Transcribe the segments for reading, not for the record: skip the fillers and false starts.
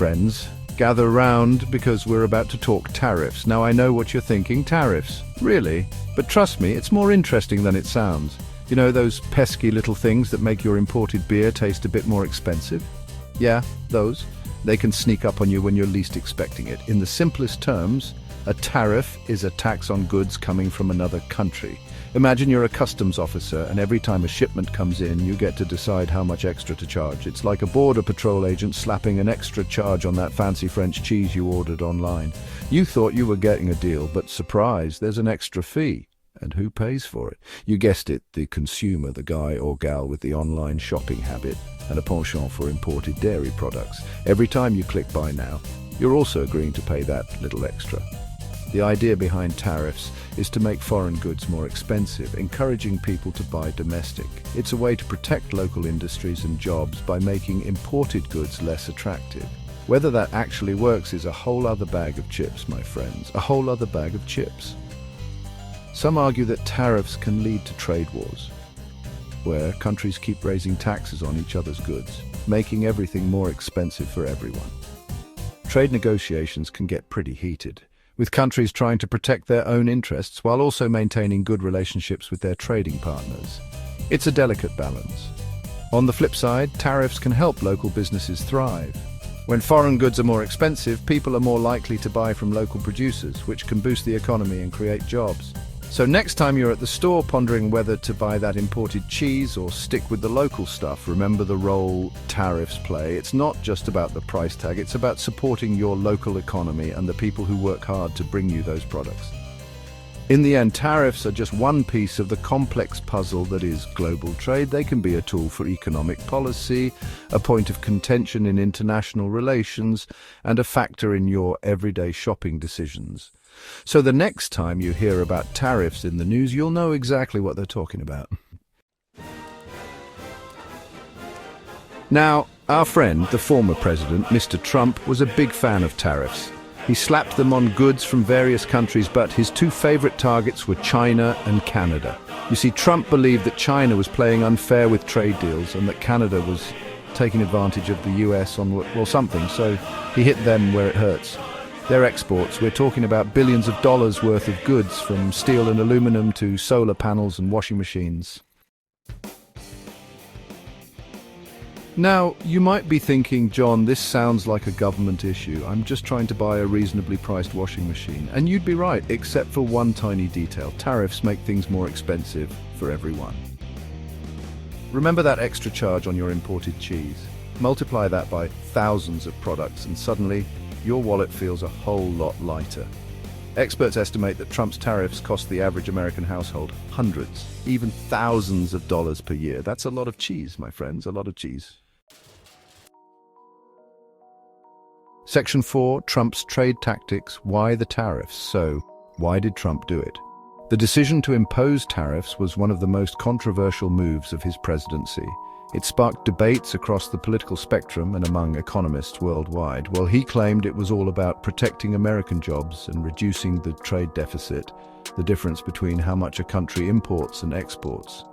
friends. Gather round because we're about to talk tariffs. Now I know what you're thinking, tariffs? Really? But trust me, it's more interesting than it sounds. You know those pesky little things that make your imported beer taste a bit more expensive? Yeah, those. They can sneak up on you when you're least expecting it. In the simplest terms, a tariff is a tax on goods coming from another country. Imagine you're a customs officer and every time a shipment comes in, you get to decide how much extra to charge. It's like a border patrol agent slapping an extra charge on that fancy French cheese you ordered online. You thought you were getting a deal, but surprise, there's an extra fee. And who pays for it? You guessed it, the consumer, the guy or gal with the online shopping habit and a penchant for imported dairy products. Every time you click buy now, you're also agreeing to pay that little extra. The idea behind tariffs is to make foreign goods more expensive, encouraging people to buy domestic. It's a way to protect local industries and jobs by making imported goods less attractive. Whether that actually works is a whole other bag of chips, my friends, a whole other bag of chips. Some argue that tariffs can lead to trade wars, where countries keep raising taxes on each other's goods, making everything more expensive for everyone. Trade negotiations can get pretty heated, with countries trying to protect their own interests while also maintaining good relationships with their trading partners. It's a delicate balance. On the flip side, tariffs can help local businesses thrive. When foreign goods are more expensive, people are more likely to buy from local producers, which can boost the economy and create jobs. So next time you're at the store pondering whether to buy that imported cheese or stick with the local stuff, remember the role tariffs play. It's not just about the price tag, it's about supporting your local economy and the people who work hard to bring you those products. In the end, tariffs are just one piece of the complex puzzle that is global trade. They can be a tool for economic policy, a point of contention in international relations, and a factor in your everyday shopping decisions. So the next time you hear about tariffs in the news, you'll know exactly what they're talking about. Now, our friend, the former president, Mr. Trump, was a big fan of tariffs. He slapped them on goods from various countries, but his two favorite targets were China and Canada. You see, Trump believed that China was playing unfair with trade deals and that Canada was taking advantage of the US on, well, something, so he hit them where it hurts. Their exports, we're talking about billions of dollars worth of goods, from steel and aluminum to solar panels and washing machines. Now, you might be thinking, John, this sounds like a government issue. I'm just trying to buy a reasonably priced washing machine. And you'd be right, except for one tiny detail. Tariffs make things more expensive for everyone. Remember that extra charge on your imported cheese? Multiply that by thousands of products and suddenly your wallet feels a whole lot lighter. Experts estimate that Trump's tariffs cost the average American household hundreds, even thousands of dollars per year. That's a lot of cheese, my friends, a lot of cheese. Section 4, Trump's trade tactics. Why the tariffs? So, why did Trump do it? The decision to impose tariffs was one of the most controversial moves of his presidency. It sparked debates across the political spectrum and among economists worldwide. While he claimed it was all about protecting American jobs and reducing the trade deficit, the difference between how much a country imports and exports.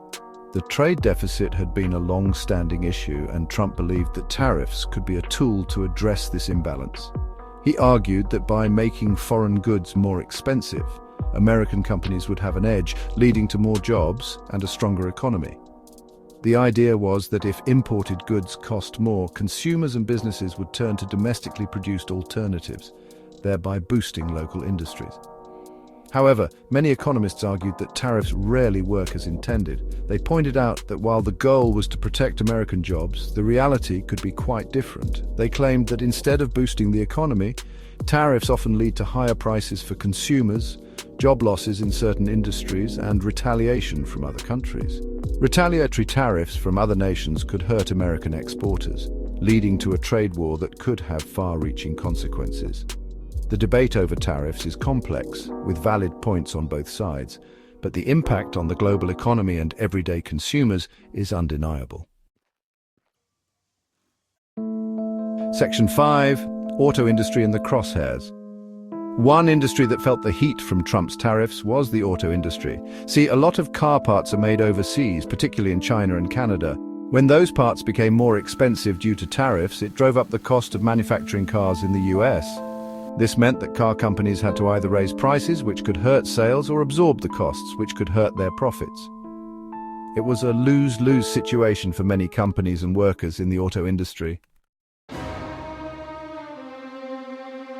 The trade deficit had been a long-standing issue, and Trump believed that tariffs could be a tool to address this imbalance. He argued that by making foreign goods more expensive, American companies would have an edge, leading to more jobs and a stronger economy. The idea was that if imported goods cost more, consumers and businesses would turn to domestically produced alternatives, thereby boosting local industries. However, many economists argued that tariffs rarely work as intended. They pointed out that while the goal was to protect American jobs, the reality could be quite different. They claimed that instead of boosting the economy, tariffs often lead to higher prices for consumers, job losses in certain industries, and retaliation from other countries. Retaliatory tariffs from other nations could hurt American exporters, leading to a trade war that could have far-reaching consequences. The debate over tariffs is complex, with valid points on both sides, but the impact on the global economy and everyday consumers is undeniable. Section 5, Auto Industry and the Crosshairs. One industry that felt the heat from Trump's tariffs was the auto industry. See, a lot of car parts are made overseas, particularly in China and Canada. When those parts became more expensive due to tariffs, it drove up the cost of manufacturing cars in the US. This meant that car companies had to either raise prices, which could hurt sales, or absorb the costs, which could hurt their profits. It was a lose-lose situation for many companies and workers in the auto industry.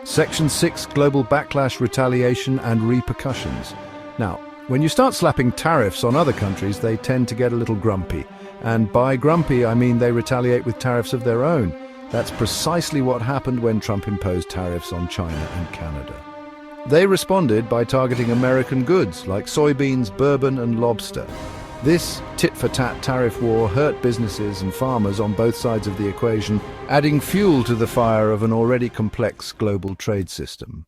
Section 6, Global Backlash, Retaliation and Repercussions. Now, when you start slapping tariffs on other countries, they tend to get a little grumpy. And by grumpy, I mean they retaliate with tariffs of their own. That's precisely what happened when Trump imposed tariffs on China and Canada. They responded by targeting American goods like soybeans, bourbon and lobster. This tit-for-tat tariff war hurt businesses and farmers on both sides of the equation, adding fuel to the fire of an already complex global trade system.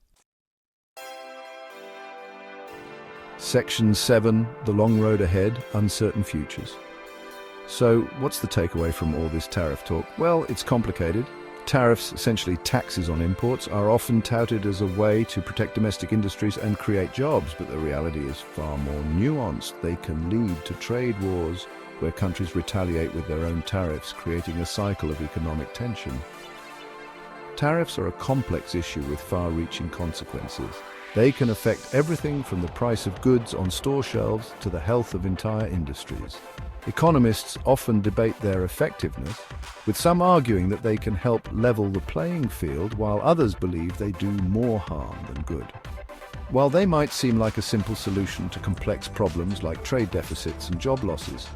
Section 7, The Long Road Ahead, Uncertain Futures. So, what's the takeaway from all this tariff talk? Well, it's complicated. Tariffs, essentially taxes on imports, are often touted as a way to protect domestic industries and create jobs, but the reality is far more nuanced. They can lead to trade wars where countries retaliate with their own tariffs, creating a cycle of economic tension. Tariffs are a complex issue with far-reaching consequences. They can affect everything from the price of goods on store shelves to the health of entire industries. Economists often debate their effectiveness, with some arguing that they can help level the playing field, while others believe they do more harm than good. While they might seem like a simple solution to complex problems like trade deficits and job losses,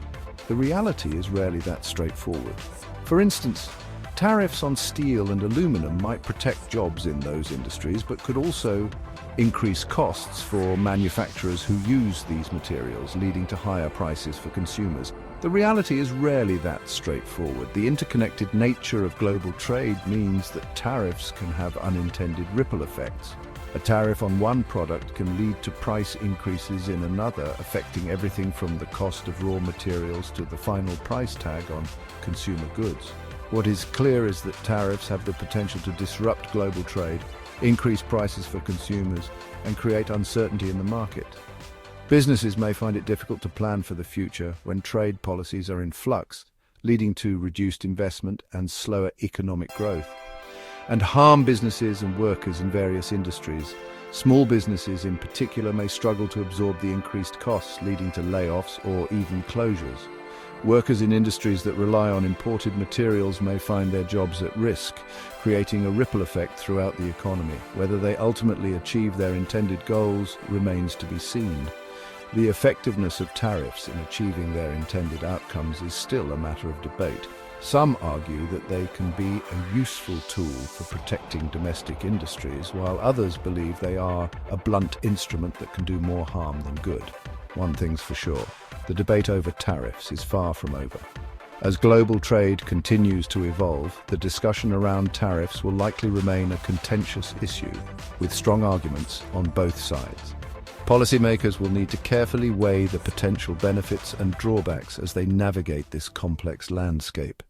the reality is rarely that straightforward. For instance, tariffs on steel and aluminum might protect jobs in those industries, but could also increase costs for manufacturers who use these materials, leading to higher prices for consumers. The reality is rarely that straightforward. The interconnected nature of global trade means that tariffs can have unintended ripple effects. A tariff on one product can lead to price increases in another, affecting everything from the cost of raw materials to the final price tag on consumer goods. What is clear is that tariffs have the potential to disrupt global trade, increase prices for consumers, and create uncertainty in the market. Businesses may find it difficult to plan for the future when trade policies are in flux, leading to reduced investment and slower economic growth, and harm businesses and workers in various industries. Small businesses in particular may struggle to absorb the increased costs, leading to layoffs or even closures. Workers in industries that rely on imported materials may find their jobs at risk, creating a ripple effect throughout the economy. Whether they ultimately achieve their intended goals remains to be seen. The effectiveness of tariffs in achieving their intended outcomes is still a matter of debate. Some argue that they can be a useful tool for protecting domestic industries, while others believe they are a blunt instrument that can do more harm than good. One thing's for sure. The debate over tariffs is far from over. As global trade continues to evolve, the discussion around tariffs will likely remain a contentious issue, with strong arguments on both sides. Policymakers will need to carefully weigh the potential benefits and drawbacks as they navigate this complex landscape.